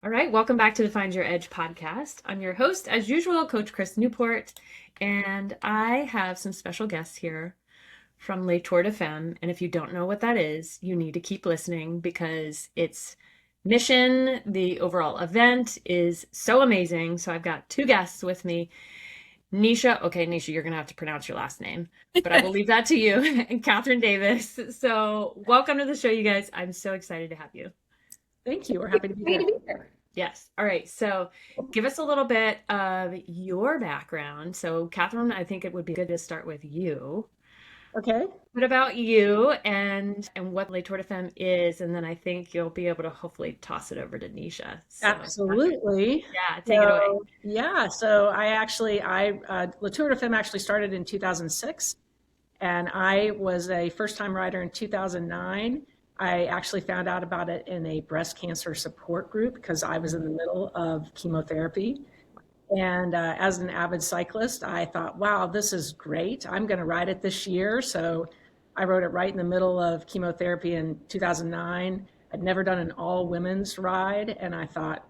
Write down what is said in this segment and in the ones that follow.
All right, welcome back to the Find Your Edge podcast. I'm your host, as usual, Coach Chris Newport, and I have some special guests here from Tour de Femme. And if you don't know what that is, you need to keep listening because its mission, the overall event is so amazing. So I've got two guests with me. Nesha, okay, Nesha, you're going to have to pronounce your last name, but I will leave that to you, and Catherine Davis. So welcome to the show, you guys. I'm so excited to have you. Thank you. We're happy to be here. Yes. All right. So give us a little bit of your background. So Catherine, I think it would be good to start with you. Okay. What about you and what Le Tour de Femme is? And then I think you'll be able to hopefully toss it over to Nesha. So, Absolutely. yeah, take it away. Yeah. So Le Tour de Femme actually started in 2006, and I was a first-time rider in 2009. I actually found out about it in a breast cancer support group because I was in the middle of chemotherapy. And as an avid cyclist, I thought, wow, this is great. I'm going to ride it this year. So I rode it right in the middle of chemotherapy in 2009. I'd never done an all women's ride. And I thought,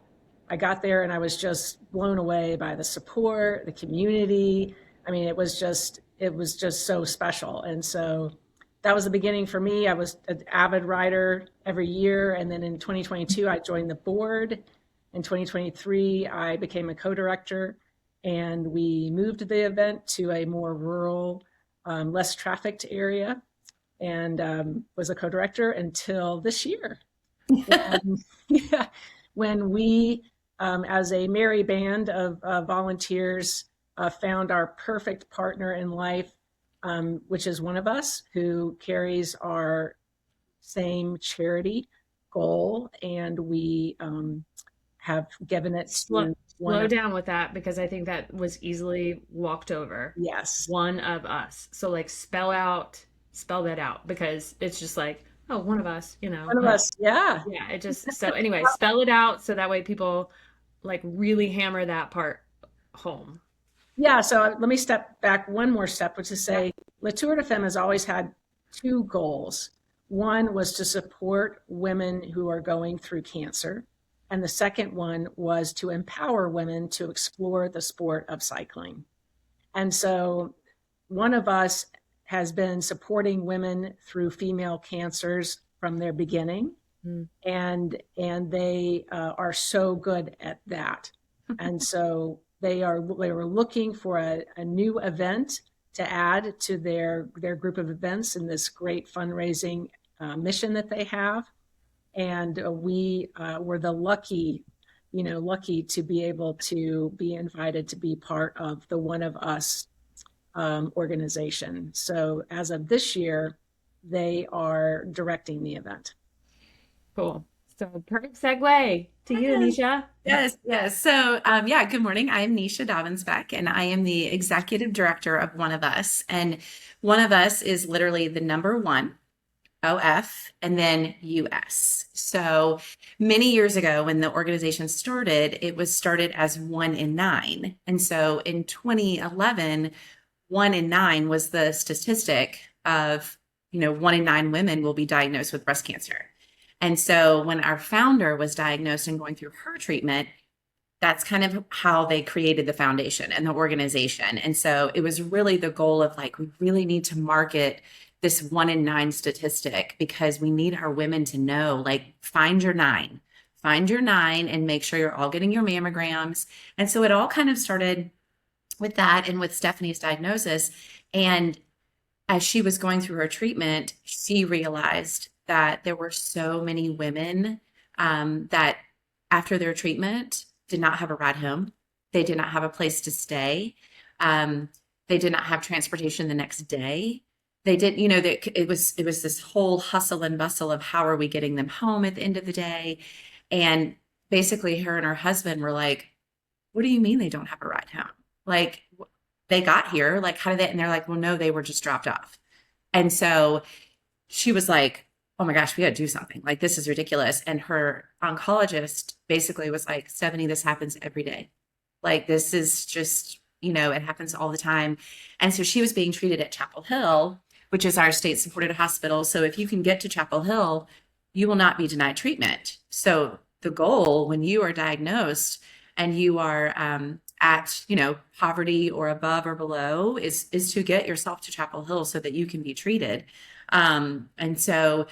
I got there and I was just blown away by the support, the community. I mean, it was just so special. And so that was the beginning for me. I was an avid rider every year. And then in 2022, I joined the board. In 2023, I became a co-director, and we moved the event to a more rural, less trafficked area, and was a co-director until this year. When we, as a merry band of volunteers, found our perfect partner in life, which is one of us who carries our same charity goal, and we have given it slow down with that because I think that was easily walked over. Yes. One of us. So like spell that out because it's just like, oh, one of us, One of us. Yeah. Yeah. It just, so anyway, spell it out so that way people like really hammer that part home. Yeah. So let me step back one more step, which is say Le Tour de Femme has always had two goals. One was to support women who are going through cancer. And the second one was to empower women to explore the sport of cycling. And so one of us has been supporting women through female cancers from their beginning. And they are so good at that. And so they were looking for a new event to add to their group of events in this great fundraising mission that they have. And we were the lucky to be able to be invited to be part of the One of Us organization. So as of this year, they are directing the event. Cool. So perfect segue to you, Nesha. Yes. So, good morning. I'm Nesha Daubenspeck, and I am the executive director of One of Us. And One of Us is literally the number one, OF, and then US. So many years ago when the organization started, it was started as 1 in 9. And so in 2011, 1 in 9 was the statistic of, 1 in 9 women will be diagnosed with breast cancer. And so when our founder was diagnosed and going through her treatment, that's kind of how they created the foundation and the organization. And so it was really the goal of like, we really need to market this 1 in 9 statistic because we need our women to know, like, find your 9 and make sure you're all getting your mammograms. And so it all kind of started with that and with Stephanie's diagnosis. And as she was going through her treatment, she realized that there were so many women that after their treatment did not have a ride home. They did not have a place to stay. They did not have transportation the next day. They didn't, it was this whole hustle and bustle of how are we getting them home at the end of the day. And basically her and her husband were like, what do you mean they don't have a ride home? Like they got here, like how did they, and they're like, well, no, they were just dropped off. And so she was like, oh my gosh, we got to do something. Like, this is ridiculous. And her oncologist basically was like, Stephanie, this happens every day. Like, this is just, it happens all the time. And so she was being treated at Chapel Hill, which is our state supported hospital. So if you can get to Chapel Hill, you will not be denied treatment. So the goal when you are diagnosed and you are at, poverty or above or below is to get yourself to Chapel Hill so that you can be treated. And so,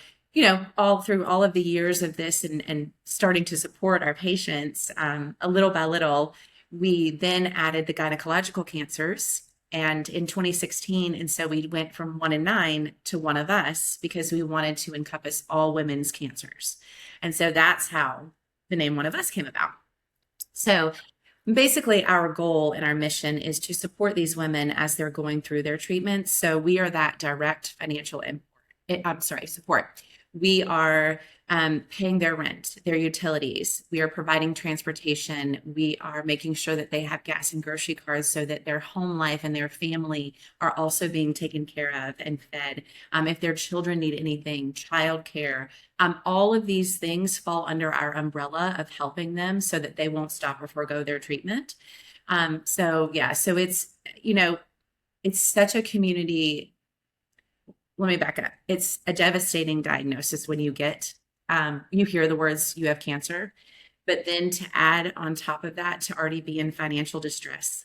all through all of the years of this and starting to support our patients, a little by little, we then added the gynecological cancers. And in 2016, and so we went from 1 in 9 to One of Us because we wanted to encompass all women's cancers. And so that's how the name One of Us came about. So basically, our goal and our mission is to support these women as they're going through their treatments. So we are that direct financial support. We are paying their rent, their utilities. We are providing transportation. We are making sure that they have gas and grocery cards so that their home life and their family are also being taken care of and fed. If their children need anything, childcare, all of these things fall under our umbrella of helping them so that they won't stop or forego their treatment. So it's, it's such a community. Let me back up. It's a devastating diagnosis when you hear the words, you have cancer, but then to add on top of that, to already be in financial distress,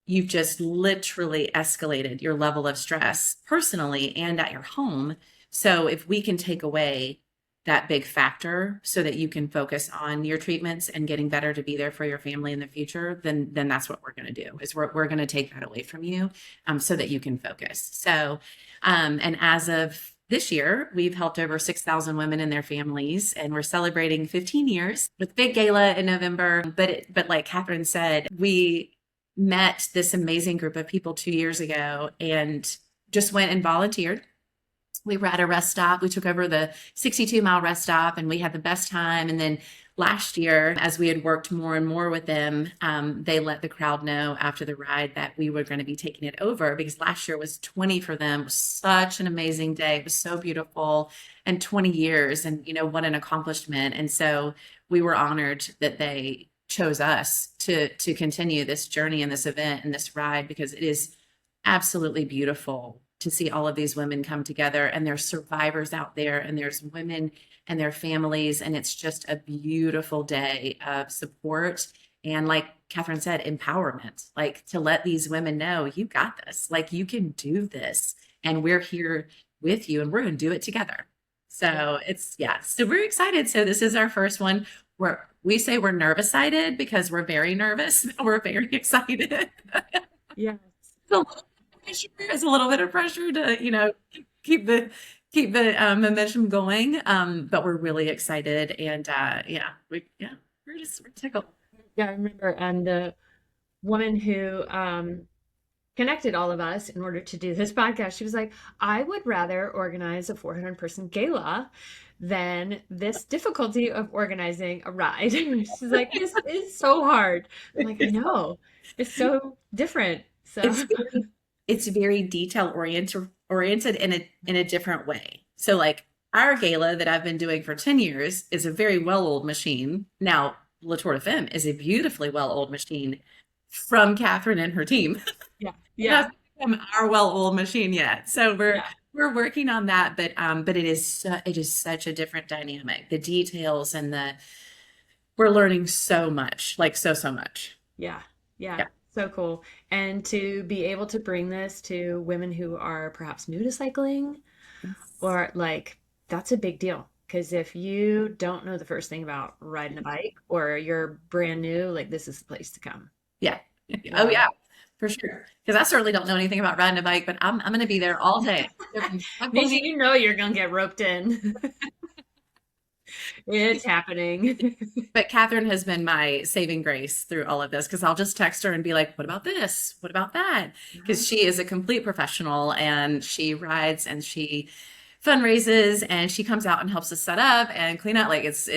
you've just literally escalated your level of stress personally and at your home. So if we can take away that big factor so that you can focus on your treatments and getting better to be there for your family in the future, then that's what we're going to do, is we're going to take that away from you so that you can focus. So, and as of this year, we've helped over 6,000 women and their families, and we're celebrating 15 years with big gala in November. But like Catherine said, we met this amazing group of people 2 years ago and just went and volunteered. We were at a rest stop. We took over the 62-mile rest stop and we had the best time. And then last year, as we had worked more and more with them, they let the crowd know after the ride that we were going to be taking it over, because last year was 20 for them. It was such an amazing day. It was so beautiful, and 20 years, and what an accomplishment. And so we were honored that they chose us to continue this journey and this event and this ride, because it is absolutely beautiful to see all of these women come together, and there's survivors out there, and there's women and their families, and it's just a beautiful day of support. And like Catherine said, empowerment, like to let these women know, you got this, like you can do this, and we're here with you, and we're going to do it together. So so we're excited. So this is our first one. We say we're nervous-sided because we're very nervous. We're very excited. Yeah. There's a little bit of pressure to, keep the momentum going. But we're really excited, and we're tickled. Yeah, I remember the woman who connected all of us in order to do this podcast. She was like, I would rather organize a 400-person gala than this difficulty of organizing a ride. She's like, this is so hard. I'm like, I know, it's so different. So it's very detail oriented in a different way. So like our gala that I've been doing for 10 years is a very well-oiled machine. Now, La Tour de Femme is a beautifully well-oiled machine from Catherine and her team. Yeah. From our well-oiled machine yet. So we're working on that, but it is such a different dynamic. The details and we're learning so much, like so much. Yeah. So cool. And to be able to bring this to women who are perhaps new to cycling, or like, that's a big deal. Because if you don't know the first thing about riding a bike, or you're brand new, like this is the place to come. Yeah. Oh yeah, for sure. Because I certainly don't know anything about riding a bike, but I'm going to be there all day. Nesha, you're going to get roped in. It's happening. But Catherine has been my saving grace through all of this, because I'll just text her and be like, what about this? What about that? Because she is a complete professional, and she rides and she fundraises and she comes out and helps us set up and clean up. Like it's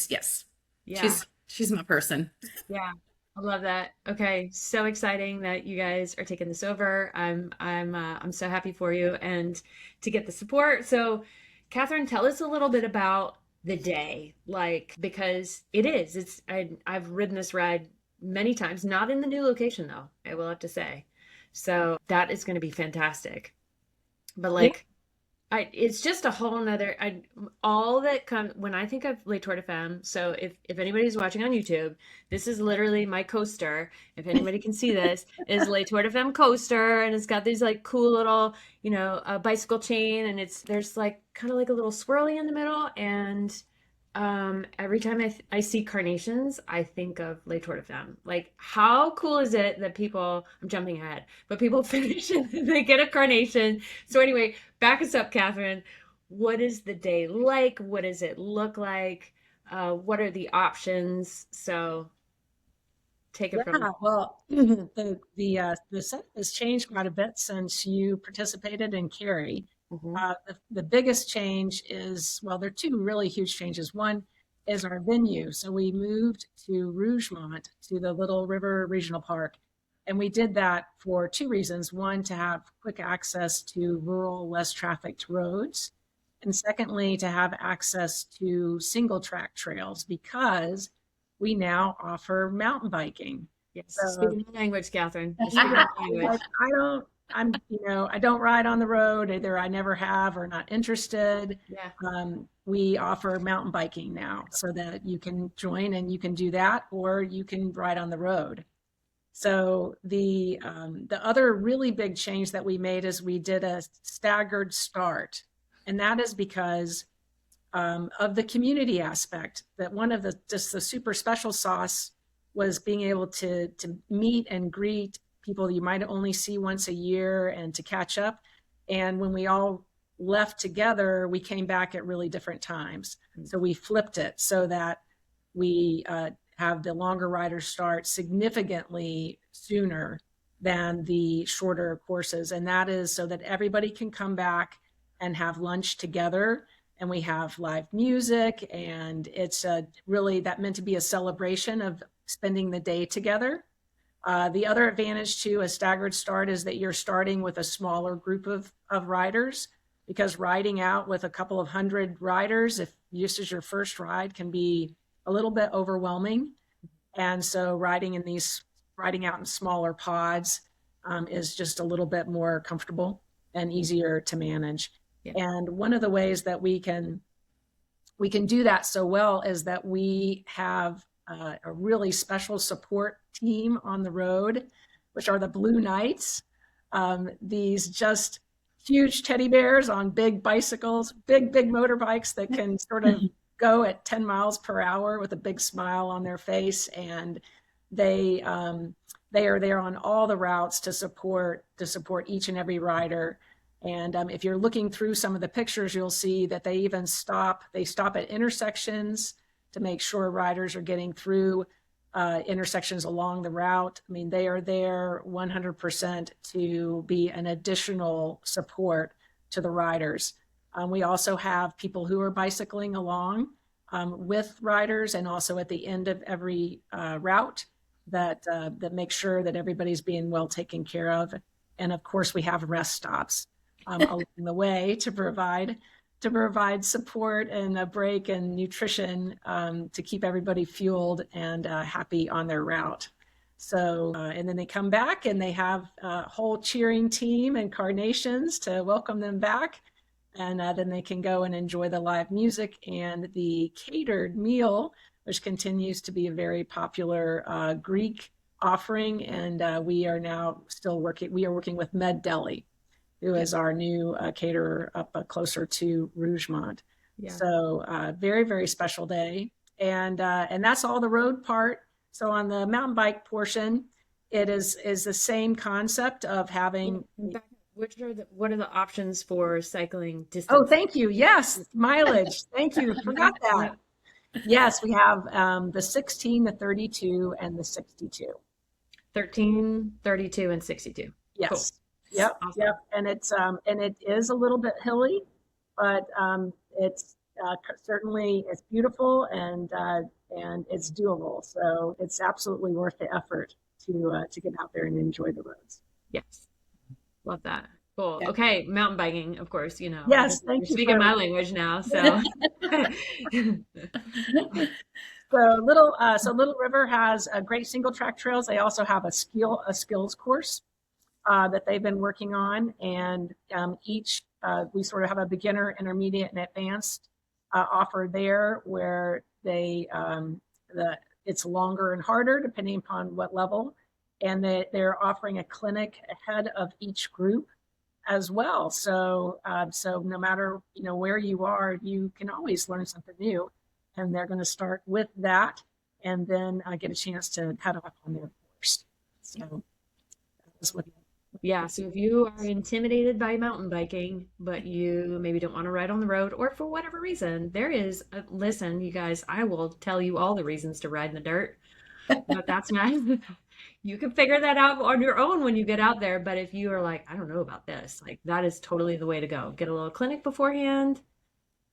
yes. Yeah. She's my person. Yeah. I love that. Okay. So exciting that you guys are taking this over. I'm so happy for you and to get the support. So Catherine, tell us a little bit about the day, like, because I've ridden this ride many times, not in the new location though, I will have to say. So that is going to be fantastic. But like, It's just a whole nother, all that comes when I think of Les Tour de Femme. So if anybody's watching on YouTube, this is literally my coaster. If anybody can see this, is Les Tour de Femme coaster, and it's got these like cool little, bicycle chain, and there's like kind of like a little swirly in the middle, and every time I see carnations, I think of Les Tour de Femme. Like, how cool is it that people, I'm jumping ahead, but people finish and they get a carnation. So anyway, back us up, Catherine. What is the day like? What does it look like? What are the options? So take it from. Yeah, well, the set has changed quite a bit since you participated in Cary. Mhm. The biggest change is, well, there are two really huge changes. One is our venue. So we moved to Rougemont, to the Little River Regional Park. And we did that for two reasons. One, to have quick access to rural, less trafficked roads. And secondly, to have access to single track trails, because we now offer mountain biking. Yes. So Speaking the language, Catherine. You're speaking the language. I don't ride on the road, either I never have or not interested. Yeah. We offer mountain biking now, so that you can join and you can do that, or you can ride on the road. So the other really big change that we made is we did a staggered start, and that is because of the community aspect. That one of the super special sauce was being able to meet and greet people you might only see once a year, and to catch up. And when we all left together, we came back at really different times. So we flipped it so that we have the longer riders start significantly sooner than the shorter courses. And that is so that everybody can come back and have lunch together. And we have live music, and it's really that meant to be a celebration of spending the day together. The other advantage to a staggered start is that you're starting with a smaller group of riders, because riding out with a couple of hundred riders, if this is your first ride, can be a little bit overwhelming. And so riding out in smaller pods is just a little bit more comfortable and easier to manage. Yeah. And one of the ways that we can do that so well is that we have a really special support team on the road, which are the Blue Knights. These just huge teddy bears on big bicycles, big motorbikes that can sort of go at 10 miles per hour with a big smile on their face. And they are there on all the routes to support each and every rider. And if you're looking through some of the pictures, you'll see that they even stop at intersections to make sure riders are getting through intersections along the route. I mean, they are there 100% to be an additional support to the riders. We also have people who are bicycling along with riders, and also at the end of every route that make sure that everybody's being well taken care of. And of course, we have rest stops along the way to provide support and a break and nutrition to keep everybody fueled and happy on their route. So, and then they come back and they have a whole cheering team and carnations to welcome them back. And then they can go and enjoy the live music and the catered meal, which continues to be a very popular Greek offering. And we are now working with Med Deli, who is our new caterer up closer to Rougemont. Yeah. So very, very special day. And that's all the road part. So on the mountain bike portion, it is the same concept of having... What are the options for cycling distance? Oh, thank you. Yes, mileage. Thank you. Forgot that. Yes, we have the 16, the 32, and the 62. 13, 32, and 62. Yes. Cool. Yep. Awesome. Yep. And it is a little bit hilly, but it's certainly it's beautiful and it's doable. So it's absolutely worth the effort to get out there and enjoy the roads. Yes. Love that. Cool. Yeah. Okay. Mountain biking, of course, Yes. Thank you. Speaking my language now. So. So Little River has a great single track trails. They also have a skills course that they've been working on, and each we sort of have a beginner, intermediate, and advanced offer there, where it's longer and harder depending upon what level, and they're offering a clinic ahead of each group as well. So no matter where you are, you can always learn something new, and they're going to start with that, and then get a chance to cut off on their course. So that's what. Yeah, so if you are intimidated by mountain biking, but you maybe don't want to ride on the road, or for whatever reason, listen, you guys, I will tell you all the reasons to ride in the dirt, but that's not, you can figure that out on your own when you get out there. But if you are like, I don't know about this, like that is totally the way to go. Get a little clinic beforehand,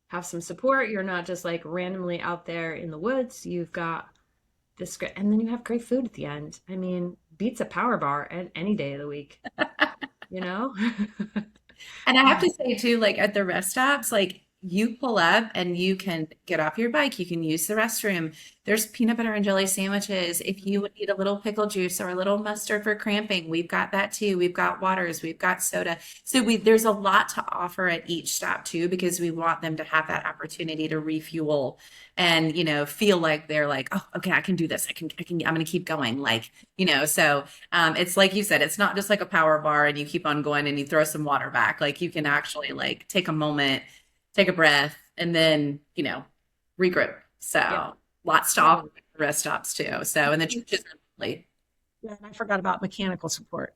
have some support. You're not just like randomly out there in the woods. You've got this, and then you have great food at the end. I mean, beats a power bar any day of the week, you know? And I have to say too, like at the rest stops, like you pull up and you can get off your bike, you can use the restroom. There's peanut butter and jelly sandwiches. If you would need a little pickle juice or a little mustard for cramping, we've got that too. We've got waters, we've got soda. So there's a lot to offer at each stop too, because we want them to have that opportunity to refuel and, feel like they're like, oh, okay, I can do this. I'm going to keep going. Like, so it's like you said, it's not just like a power bar and you keep on going and you throw some water back. Like you can actually like take a moment, take a breath, and then, regroup. So Yeah. lots to offer at the rest stops too. So, and the churches are lovely. Yeah, and I forgot about mechanical support.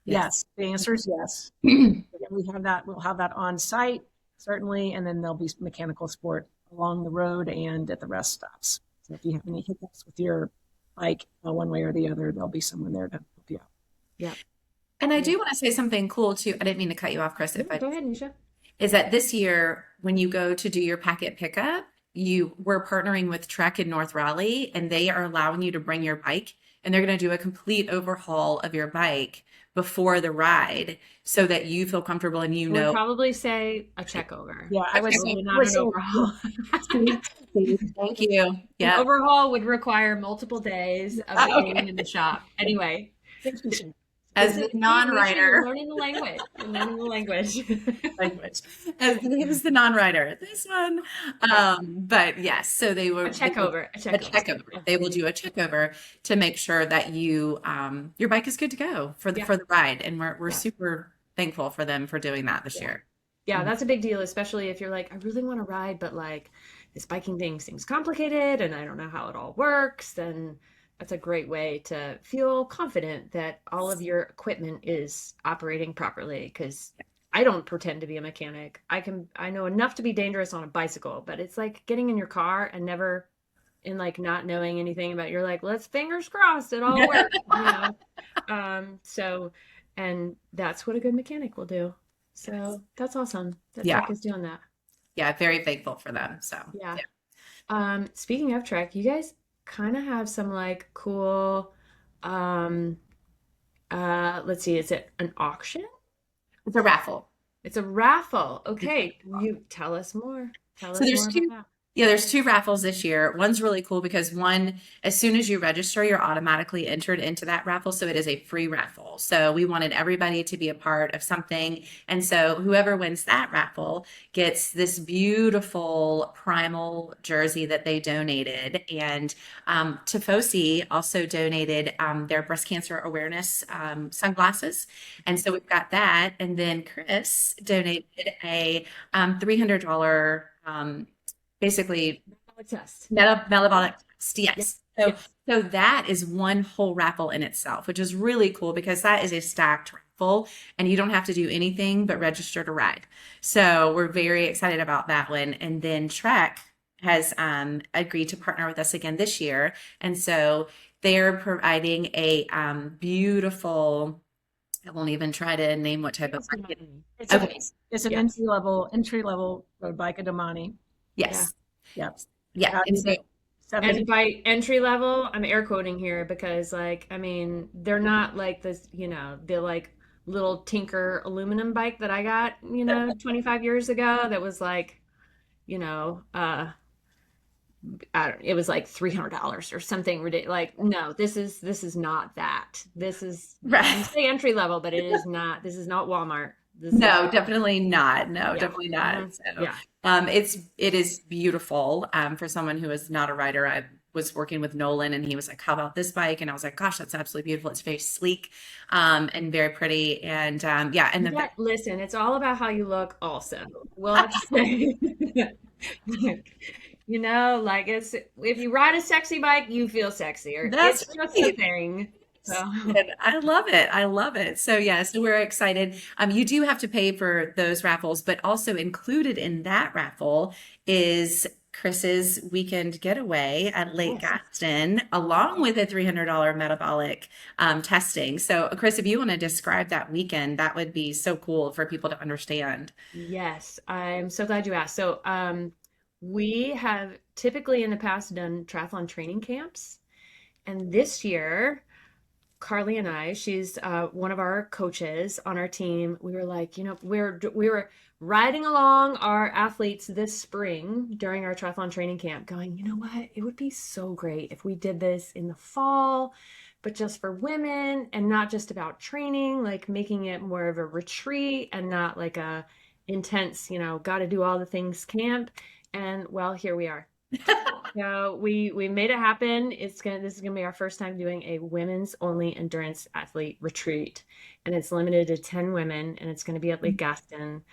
Yes. Yes, the answer is yes. We have that. We'll have that on site, certainly, and then there'll be mechanical support along the road and at the rest stops. So if you have any hiccups with your bike, one way or the other, there'll be someone there to help you out. Yeah. And I do want to say something cool too. I didn't mean to cut you off, Chris. Go ahead, Nesha. Is that this year, when you go to do your packet pickup, we're partnering with Trek in North Raleigh, and they are allowing you to bring your bike, and they're going to do a complete overhaul of your bike before the ride so that you feel comfortable and I would probably say a check over. Yeah, I would say Not an overhaul. Thank you. Yeah. An overhaul would require multiple days of being in the shop. Anyway. As the non-rider, learning the language. Learning the language. As the non-rider, this one. But yes, so they will A check over. They will do a check over to make sure that your bike is good to go for the ride, and we're super thankful for them for doing that this year. Yeah, that's a big deal, especially if you're like, I really want to ride, but like this biking thing seems complicated and I don't know how it all works. Then that's a great way to feel confident that all of your equipment is operating properly, because I don't pretend to be a mechanic. I know enough to be dangerous on a bicycle, but it's like getting in your car and never in like not knowing anything about, you're like, let's fingers crossed it all works. And that's what a good mechanic will do. So that's awesome that Trek is doing that. Yeah, very thankful for them. So yeah. Speaking of Trek, you guys kind of have some like cool let's see, is it an auction? It's a raffle. It's a raffle. Okay, you tell us more. Tell us more about that. Yeah, there's two raffles this year. One's really cool because one, as soon as you register, you're automatically entered into that raffle. So it is a free raffle. So we wanted everybody to be a part of something. And so whoever wins that raffle gets this beautiful Primal jersey that they donated. And Tifosi also donated their breast cancer awareness sunglasses. And so we've got that. And then Chris donated a $300 basically metabolic test. Yes. So that is one whole raffle in itself, which is really cool because that is a stacked raffle and you don't have to do anything but register to ride. So we're very excited about that one. And then Trek has agreed to partner with us again this year. And so they're providing a beautiful, I won't even try to name what type of bike. It's an entry level road bike, a Domani. Yes. Yeah. Yeah. And by entry level, I'm air quoting here because like, I mean, they're not like this, the like little Tinker aluminum bike that I got, 25 years ago that was like, it was like $300 or something ridiculous. Like, no, this is not that. This is, right. You say entry level, but it is not, this is not Walmart. This is No, definitely not. No, yeah. definitely not. Mhm. So, Yeah. it is beautiful. For someone who is not a rider, I was working with Nolan and he was like, "How about this bike?" And I was like, "Gosh, that's absolutely beautiful. It's very sleek, and very pretty." And yeah, and the Listen, it's all about how you look also. We'll have to say. Like if you ride a sexy bike, you feel sexier. that's It's just a right. thing. So I love it. I love it. So yeah, so we're excited. You do have to pay for those raffles, but also included in that raffle is Chris's weekend getaway at Lake yes. Gaston, along with a $300 metabolic testing. So, Chris, if you want to describe that weekend, that would be so cool for people to understand. Yes, I'm so glad you asked. So, we have typically in the past done triathlon training camps, and this year Carly and I, she's one of our coaches on our team. We were like, we were riding along our athletes this spring during our triathlon training camp, going, you know what? It would be so great if we did this in the fall, but just for women and not just about training, like making it more of a retreat and not like a intense, got to do all the things camp. And well, here we are. So we made it happen. This is gonna be our first time doing a women's only endurance athlete retreat, and it's limited to 10 women, and it's gonna be at Lake Gaston,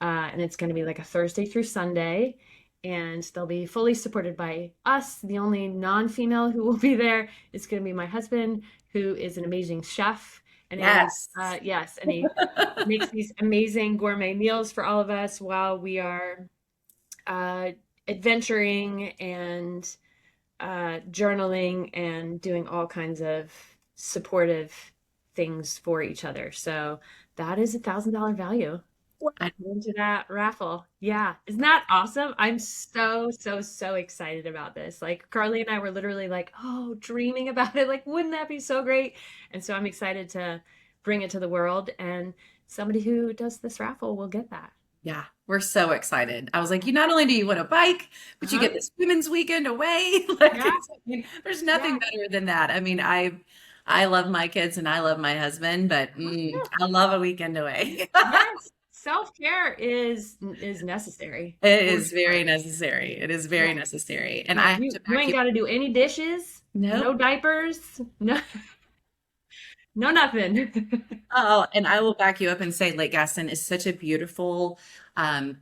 and it's gonna be like a Thursday through Sunday, and they'll be fully supported by us. The only non-female who will be there is gonna be my husband, who is an amazing chef, and Yes. yes, and he makes these amazing gourmet meals for all of us while we are uh, adventuring and journaling and doing all kinds of supportive things for each other. So that is $1,000 value into that raffle. Yeah. Isn't that awesome? I'm so, so, so excited about this. Like Carly and I were literally like, oh, dreaming about it. Like, wouldn't that be so great? And so I'm excited to bring it to the world, and somebody who does this raffle will get that. Yeah, we're so excited. I was like, you not only do you win a bike, but you Uh-huh. get this women's weekend away. Like, Yeah. there's nothing Yeah. better than that. I mean, I love my kids and I love my husband, but I love a weekend away. Yes, self-care is necessary. It For is very sure. necessary. It is very Yeah. necessary. And Yeah. I have You to you back ain't you. got to do any dishes, no Nope. diapers, no no nothing. Oh, and I will back you up and say Lake Gaston is such a beautiful,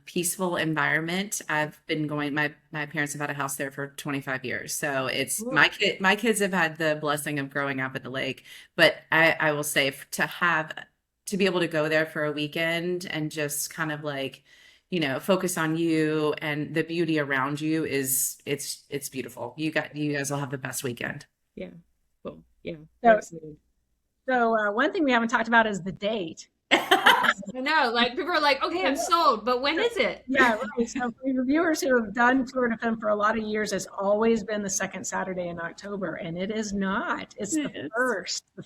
peaceful environment. I've been going, my parents have had a house there for 25 years. So it's Ooh, my kids have had the blessing of growing up at the lake. But I will say to be able to go there for a weekend and just kind of like, focus on you and the beauty around you it's beautiful. You guys will have the best weekend. yeah. Cool. Yeah. We're So, excited. so one thing we haven't talked about is the date. I know, like people are like, okay, I'm sold, but when is it? Yeah, right. So for your viewers who have done Tour de Femme for a lot of years, it's always been the second Saturday in October, and it is not. It's the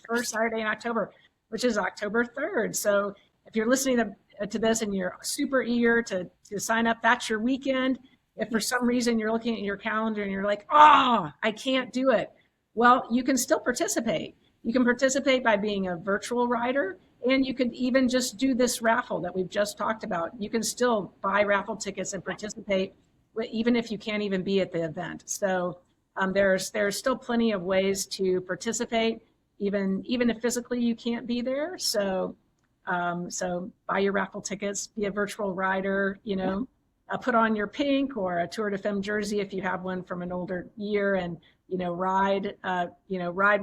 first Saturday in October, which is October 3rd. So if you're listening to this and you're super eager to sign up, that's your weekend. If for some reason you're looking at your calendar and you're like, oh, I can't do it, well, you can still participate. You can participate by being a virtual rider, and you could even just do this raffle that we've just talked about. You can still buy raffle tickets and participate, even if you can't even be at the event. So there's still plenty of ways to participate, even if physically you can't be there. So buy your raffle tickets, be a virtual rider, put on your pink or a Tour de Femme jersey if you have one from an older year, and ride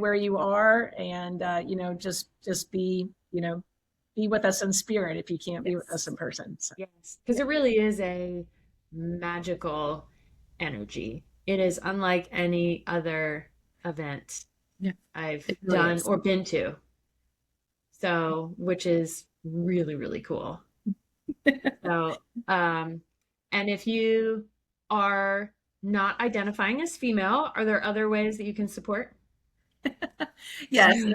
where you are, and just be with us in spirit if you can't be with us in person. So. Yes, because it really is a magical energy. It is unlike any other event Yeah, I've it really done is. or been to. So, which is really, really cool. So, and if you are not identifying as female, are there other ways that you can support? Yes.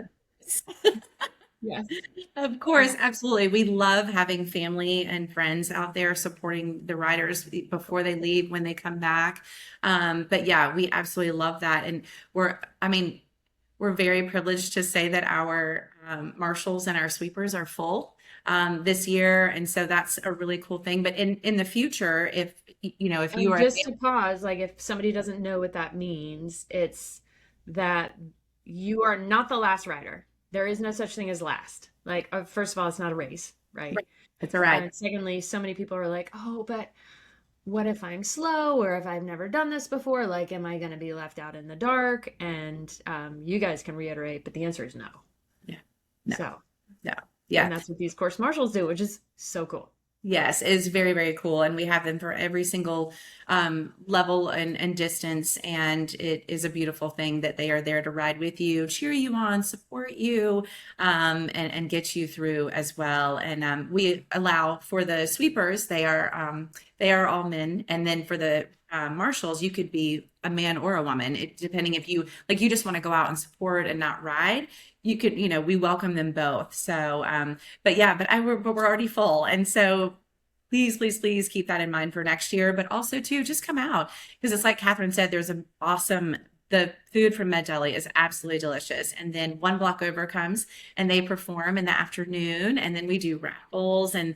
Yes. Of course, absolutely. We love having family and friends out there supporting the riders before they leave, when they come back. But yeah, we absolutely love that. And we're very privileged to say that our marshals and our sweepers are full. this year. And so that's a really cool thing. But in the future, if if you And are just to pause, like if somebody doesn't know what that means, it's that you are not the last rider. There is no such thing as last. Like, first of all, it's not a race, right? right, it's all right. And secondly, so many people are like, oh, but what if I'm slow or if I've never done this before? Like, am I going to be left out in the dark? And you guys can reiterate, but the answer is no. Yeah. No. So, No. Yeah. and that's what these course marshals do, which is so cool. Yes, it is very, very cool. And we have them for every single level and distance. And it is a beautiful thing that they are there to ride with you, cheer you on, support you, and get you through as well. And we allow for the sweepers, they are all men. And then for the marshals, you could be a man or a woman, depending if you just want to go out and support and not ride. You could, we welcome them both. So, but we're already full. And so please, please, please keep that in mind for next year, but also too, just come out because it's like Catherine said, the food from Med Deli is absolutely delicious. And then one block over comes and they perform in the afternoon. And then we do raffles and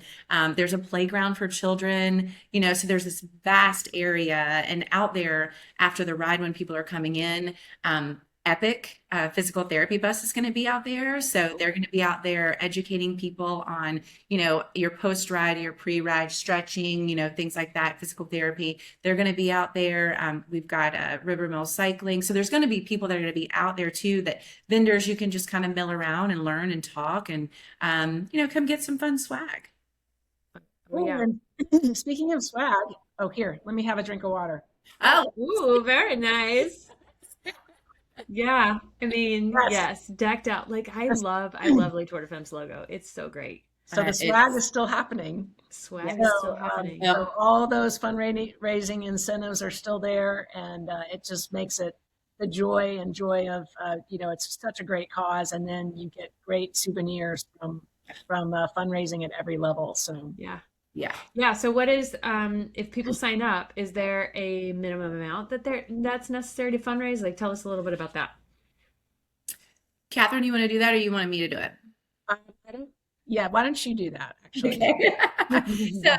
there's a playground for children, so there's this vast area. And out there after the ride, when people are coming in, Epic physical therapy bus is going to be out there. So they're going to be out there educating people on, your post-ride, your pre-ride stretching, things like that, physical therapy. They're going to be out there. We've got River Mill cycling. So there's going to be people that are going to be out there too, that vendors you can just kind of mill around and learn and talk and, come get some fun swag. Oh, yeah. Speaking of swag, here, let me have a drink of water. Oh, ooh, very nice. Yeah, I mean, yes, decked out. Like I love Le Tour de Femme's logo. It's so great. So the swag is still happening. Swag is still happening. So all those fundraising incentives are still there, and it just makes it the joy of it's such a great cause, and then you get great souvenirs from fundraising at every level. So yeah. So what is if people sign up, is there a minimum amount that's necessary to fundraise? Like, tell us a little bit about that. Catherine, you want to do that, or you want me to do it? Why don't you do that? Actually, okay. So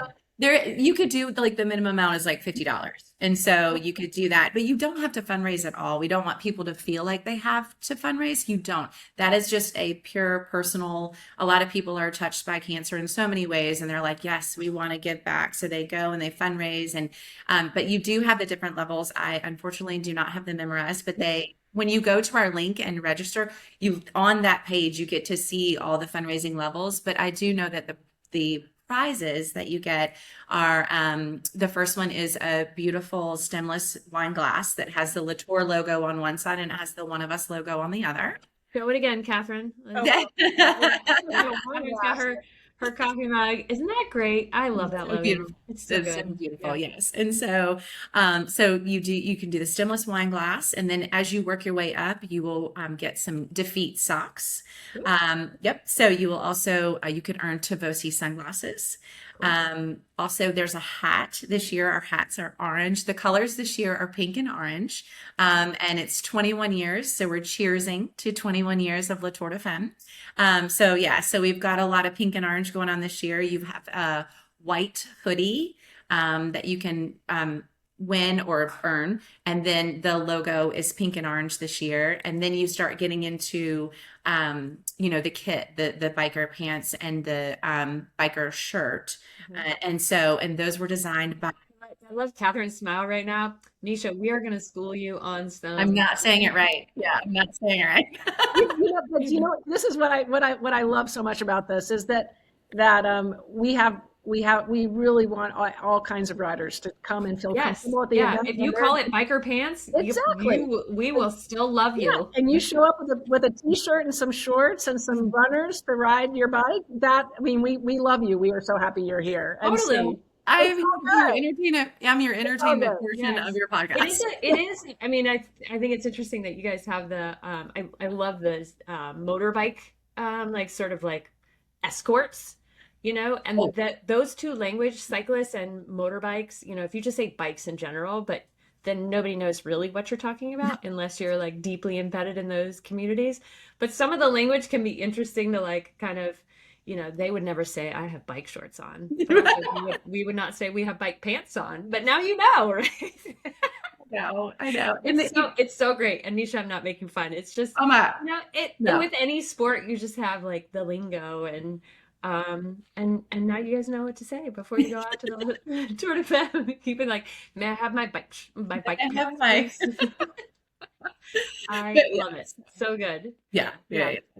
you could do the minimum amount is like $50, and so you could do that, but you don't have to fundraise at all. We don't want people to feel like they have to fundraise. You don't. That is just a pure personal. A lot of people are touched by cancer in so many ways, and they're like, yes, we want to give back. So they go and they fundraise, and but you do have the different levels. I unfortunately do not have them memorized, but when you go to our link and register, on that page you get to see all the fundraising levels. But I do know that the prizes that you get are the first one is a beautiful stemless wine glass that has the Latour logo on one side and it has the One of Us logo on the other. Show it again, Catherine. She's got her coffee mug. Isn't that great? I love that logo. Beautiful. It's so good. So beautiful. Yeah. Yes. And so, you can do the stemless wine glass, and then as you work your way up, you will get some Defeat socks. Yep. So you will also, you can earn Tavosi sunglasses. Also there's a hat this year. Our hats are orange. The colors this year are pink and orange. And it's 21 years. So we're cheersing to 21 years of La Tour de Femme. So we've got a lot of pink and orange going on this year. You have a white hoodie, that you can, win or earn. And then the logo is pink and orange this year. And then you start getting into, the kit, the biker pants and the biker shirt. And those were designed by. I love Catherine's smile right now. Nesha, we are going to school you on some. I'm not saying it right. Yeah, I'm not saying it right. But this is what I love so much about this is that we really want all kinds of riders to come and feel comfortable at the event. If you call it biker pants, exactly, we will still love you. Yeah. And you show up with a t-shirt and some shorts and some runners to ride your bike. We love you. We are so happy you're here. Totally. And so, I'm your entertainment portion of your podcast. It is. I mean, I think it's interesting that you guys have the. I love the motorbike, sort of like escorts. And that those two language, cyclists and motorbikes, if you just say bikes in general, but then nobody knows really what you're talking about unless you're deeply embedded in those communities. But some of the language can be interesting to kind of, they would never say I have bike shorts on, but also we would not say we have bike pants on. But now you know, right? No, I know. And It's so great. And Nisha, I'm not making fun. It's just, no. with any sport, you just have like the lingo and now you guys know what to say before you go out to the Tour de Femme. Keep it like, may I have my bike I have pants, my please?" I But love it. So good. yeah.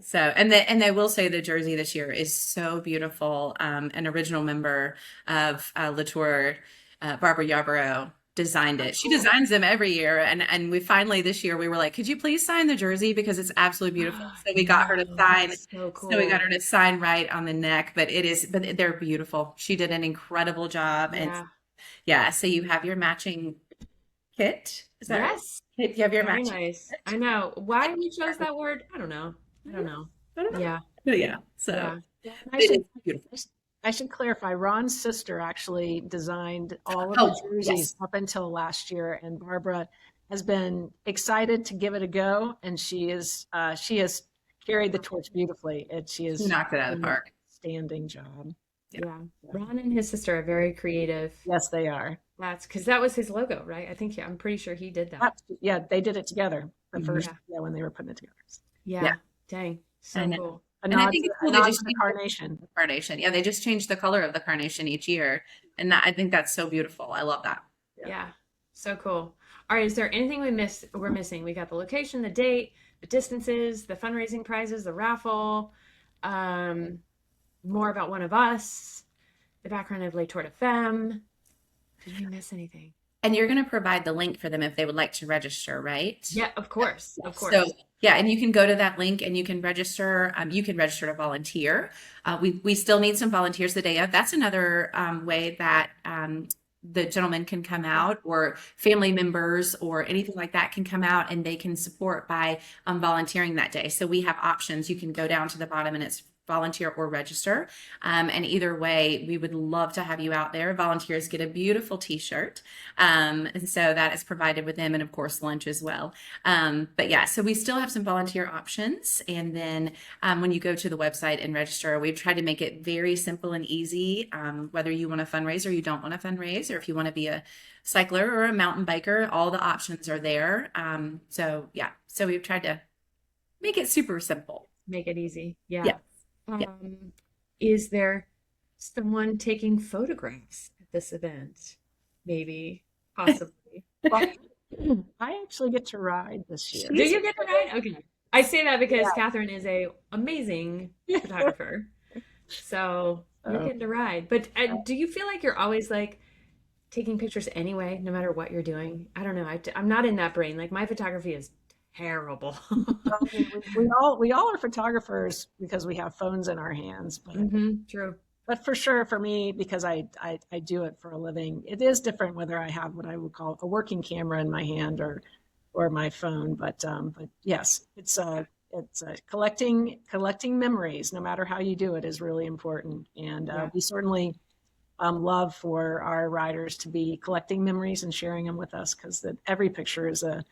So, and I will say the jersey this year is so beautiful. An original member of Latour, Barbara Yarborough, designed it. She designs them every year, and we finally this year we were like, could you please sign the jersey because it's absolutely beautiful. So we got her to sign. That's so cool. So we got her to sign right on the neck, but they're beautiful. She did an incredible job, and yeah. So you have your matching kit. Is that right? Yes. You have your Very matching nice. kit. I know. Why we chose that word, I don't know. Yeah. Yeah. So Yeah. it is beautiful. I should clarify, Ron's sister actually designed all of Oh, the jerseys yes. up until last year, and Barbara has been excited to give it a go, and she has carried the torch beautifully. She has Knocked it out of the done an park. outstanding job. Yeah. Ron and his sister are very creative. Yes, they are. That's because that was his logo, right? I'm pretty sure he did that. Yeah, they did it together the first Yeah. when they were putting it together. Yeah. Dang. So And- cool. And I think it's cool they nod just to the changed carnation. the carnation. Yeah, they just changed the color of the carnation each year, and I think that's so beautiful. I love that. Yeah. So cool. All right. Is there anything we're missing? We got the location, the date, the distances, the fundraising prizes, the raffle, more about one of us, the background of Les Tour de Femme. Did we miss anything? And you're going to provide the link for them if they would like to register, right? Yeah, of course. Of course. So yeah, and you can go to that link and you can register. You can register to volunteer. We still need some volunteers the day of. That's another way that the gentleman can come out, or family members or anything like that can come out, and they can support by volunteering that day. So we have options. You can go down to the bottom and it's volunteer or register. And either way, we would love to have you out there. Volunteers get a beautiful t-shirt. And so that is provided with them, and of course lunch as well. But yeah, so we still have some volunteer options. And then when you go to the website and register, we've tried to make it very simple and easy, whether you want to fundraise or you don't want to fundraise, or if you want to be a cycler or a mountain biker, all the options are there. So yeah, so we've tried to make it super simple. Make it easy. Yeah. Yeah. Is there someone taking photographs at this event? Maybe, possibly. Well, I actually get to ride this year. Do you get to ride? Okay. I say that because Catherine is a amazing photographer. So you're getting to ride. But do you feel like you're always like taking pictures anyway, no matter what you're doing? I don't know. I'm not in that brain. Like my photography is terrible. we all are photographers because we have phones in our hands, but True. But for sure, for me, because I do it for a living, it is different whether I have what I would call a working camera in my hand or my phone. But yes, it's collecting memories, no matter how you do it, is really important. And we certainly love for our riders to be collecting memories and sharing them with us, because every picture is a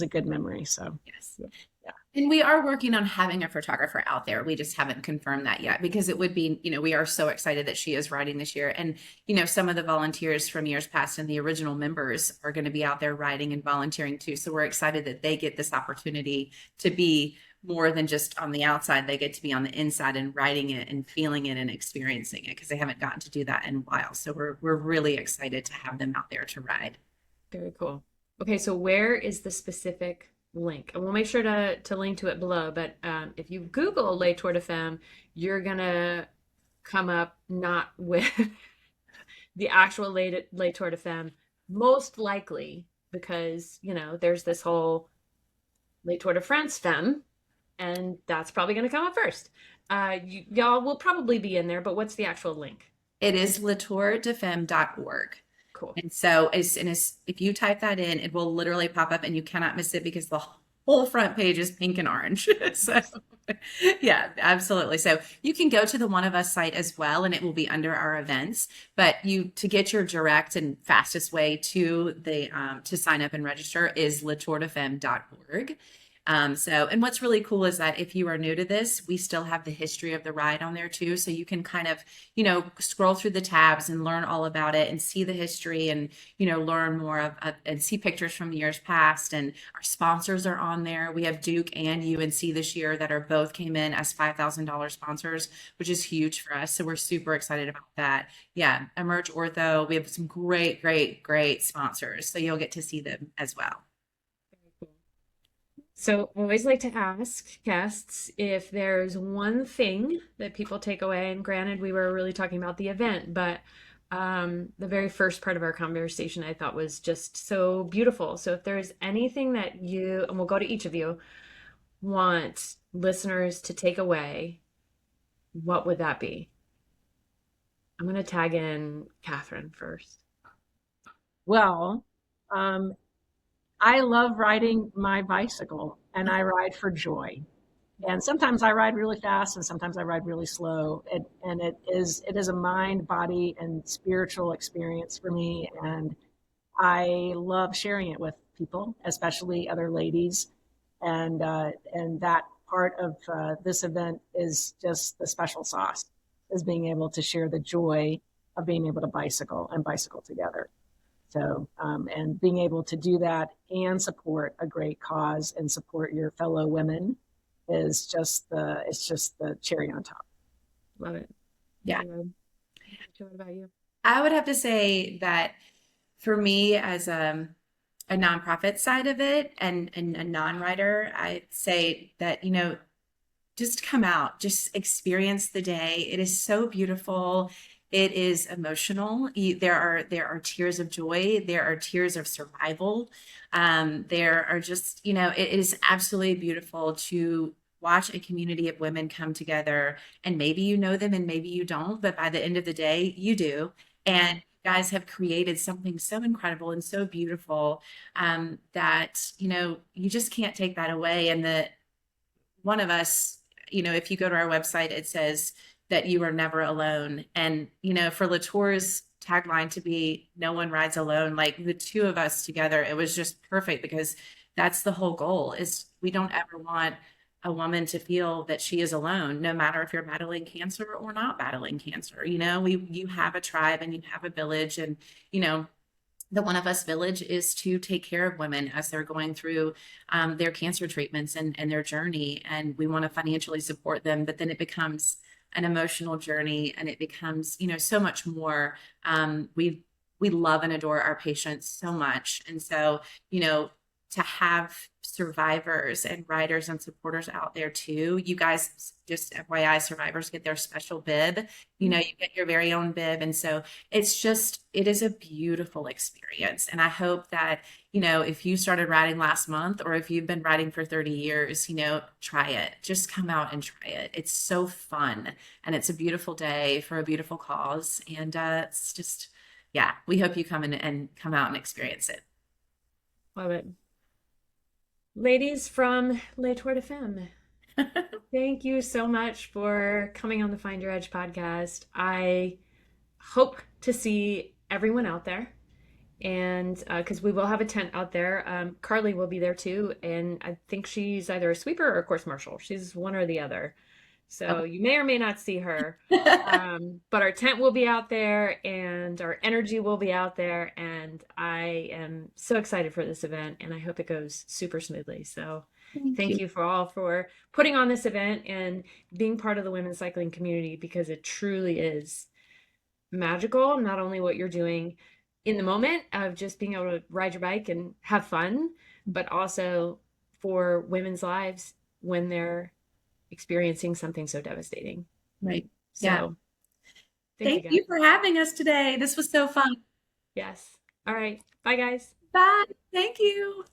good memory. So yes. Yeah. And we are working on having a photographer out there. We just haven't confirmed that yet, because it would be, we are so excited that she is riding this year. And, some of the volunteers from years past and the original members are going to be out there riding and volunteering too. So we're excited that they get this opportunity to be more than just on the outside. They get to be on the inside and riding it and feeling it and experiencing it, because they haven't gotten to do that in a while. So we're really excited to have them out there to ride. Very cool. Okay, so where is the specific link? And we'll make sure to link to it below. But if you Google Les Tour de Femme, you're going to come up not with the actual Les Tour de Femme, most likely, because, there's this whole Les Tour de France Femme, and that's probably going to come up first. Y'all will probably be in there, but what's the actual link? It is latourdefemme.org. Cool. And so as soon as if you type that in, it will literally pop up and you cannot miss it, because the whole front page is pink and orange. So yeah, absolutely. So you can go to the One of Us site as well, and it will be under our events. But to get your direct and fastest way to the to sign up and register is latourdefemme.org. And what's really cool is that if you are new to this, we still have the history of the ride on there too. So you can kind of, scroll through the tabs and learn all about it and see the history and, learn more and see pictures from years past. And our sponsors are on there. We have Duke and UNC this year that are both came in as $5,000 sponsors, which is huge for us. So we're super excited about that. Yeah. Emerge Ortho. We have some great, great, great sponsors. So you'll get to see them as well. So I always like to ask guests if there's one thing that people take away, and granted, we were really talking about the event, but the very first part of our conversation I thought was just so beautiful. So if there's anything that you, and we'll go to each of you, want listeners to take away, what would that be? I'm going to tag in Catherine first. Well, I love riding my bicycle, and I ride for joy. And sometimes I ride really fast, and sometimes I ride really slow. And it is a mind, body, and spiritual experience for me. And I love sharing it with people, especially other ladies. And that part of this event is just the special sauce, is being able to share the joy of being able to bicycle and bicycle together. So, and being able to do that and support a great cause and support your fellow women is just the cherry on top. Love it. Yeah. What about you? I would have to say that for me as a nonprofit side of it and a non-writer, I'd say that, just come out, just experience the day. It is so beautiful. It is emotional. There are tears of joy. There are tears of survival. There are just, it is absolutely beautiful to watch a community of women come together, and maybe you know them and maybe you don't, but by the end of the day, you do. And you guys have created something so incredible and so beautiful that, you just can't take that away. And that one of us, if you go to our website, it says that you are never alone. And, for Latour's tagline to be "No one rides alone," like the two of us together, it was just perfect, because that's the whole goal. Is we don't ever want a woman to feel that she is alone, no matter if you're battling cancer or not battling cancer. You have a tribe and you have a village, and, the One of Us Village is to take care of women as they're going through their cancer treatments and their journey. And we want to financially support them, but then it becomes an emotional journey, and it becomes, so much more. We love and adore our patients so much. And so, to have survivors and riders and supporters out there too. You guys, just FYI, survivors get their special bib. You get your very own bib. And so it is a beautiful experience. And I hope that, if you started riding last month, or if you've been riding for 30 years, try it. Just come out and try it. It's so fun. And it's a beautiful day for a beautiful cause. And it's just, yeah, we hope you come in and come out and experience it. Love it. Ladies from Tour de Femme, thank you so much for coming on the Find Your Edge podcast. I hope to see everyone out there, and because we will have a tent out there. Carly will be there too, and I think she's either a sweeper or a course marshal. She's one or the other. So you may or may not see her, but our tent will be out there and our energy will be out there. And I am so excited for this event, and I hope it goes super smoothly. So thank you for putting on this event and being part of the women's cycling community, because it truly is magical. Not only what you're doing in the moment of just being able to ride your bike and have fun, but also for women's lives when they're experiencing something so devastating. Right. So yeah. Thank you for having us today. This was so fun. Yes. All right. Bye, guys. Bye. Thank you.